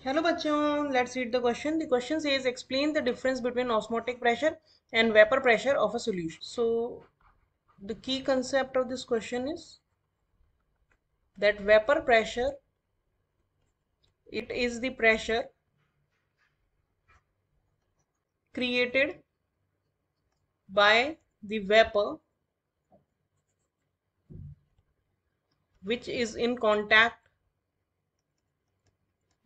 Hello bachon, let's read the question. The question says explain the difference between osmotic pressure and vapor pressure of a solution. So the key concept of this question is that vapor pressure, it is the pressure created by the vapor which is in contact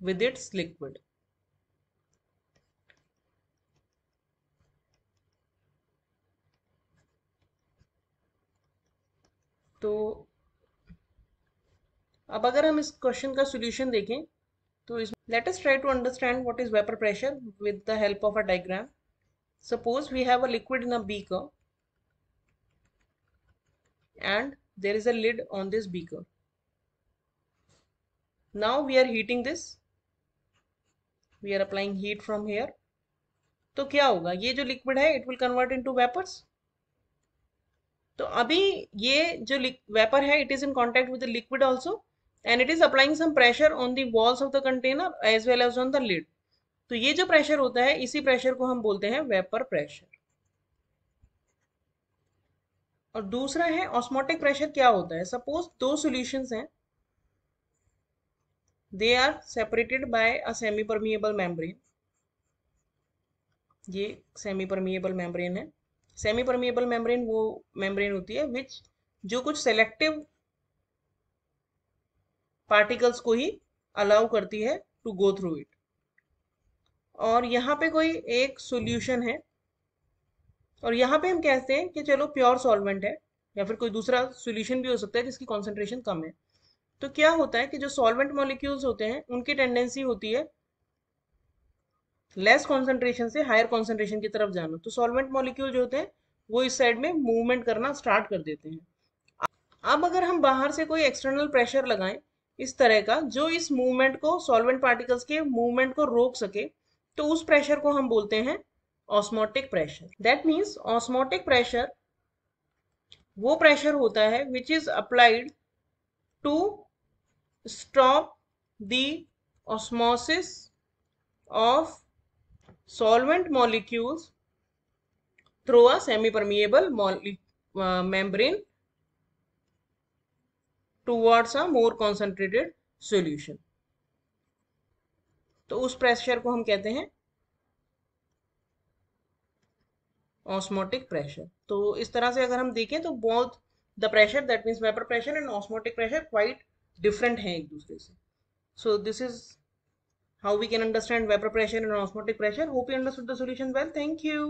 with its liquid. तो अब अगर हम इस question का solution देखें तो इस let us try to understand what is vapor pressure with the help of a diagram. Suppose we have a liquid in a beaker and there is a lid on this beaker. Now we are heating this. We are applying heat from here. तो क्या होगा, ये जो liquid है it will convert into vapours. तो अभी ये जो वेपर है it is in contact with the liquid also and it is applying some pressure on the walls of the container as well as on the lid. तो ये जो pressure होता है इसी प्रेशर को हम बोलते हैं वेपर प्रेशर. और दूसरा है ऑस्मोटिक प्रेशर. क्या होता है, सपोज दो सॉल्यूशंस हैं, they are separated by a semi permeable membrane. ये सेमी परमिएबल मेम्ब्रेन है. सेमी परमिएबल मेम्ब्रेन वो मेम्ब्रेन होती है विच जो कुछ सेलेक्टिव पार्टिकल्स को ही अलाउ करती है टू गो थ्रू इट. और यहाँ पे कोई एक सॉल्यूशन है और यहाँ पे हम कहते हैं कि चलो प्योर सॉल्वेंट है या फिर कोई दूसरा सॉल्यूशन भी हो सकता है जिसकी कॉन्सेंट्रेशन कम है. तो क्या होता है कि जो सॉल्वेंट मॉलिक्यूल्स होते हैं उनकी टेंडेंसी होती है लेस कॉन्सेंट्रेशन से हायर कॉन्सेंट्रेशन की तरफ जाना. तो सॉल्वेंट मॉलिक्यूल जो होते हैं वो इस साइड में मूवमेंट करना स्टार्ट कर देते हैं. अब अगर हम बाहर से कोई एक्सटर्नल प्रेशर लगाएं इस तरह का जो इस मूवमेंट को, सॉल्वेंट पार्टिकल्स के मूवमेंट को रोक सके, तो उस प्रेशर को हम बोलते हैं osmotic pressure. That means osmotic pressure वो प्रेशर होता है which is applied to stop the osmosis of solvent molecules through a semi-permeable membrane towards a more concentrated solution. तो उस प्रेशर को हम कहते हैं ऑस्मोटिक प्रेशर. तो इस तरह से अगर हम देखें तो both the pressure that means vapour pressure and osmotic pressure quite different हैं एक दूसरे से. So this is how we can understand vapor pressure and osmotic pressure. Hope you understood the solution well. Thank you.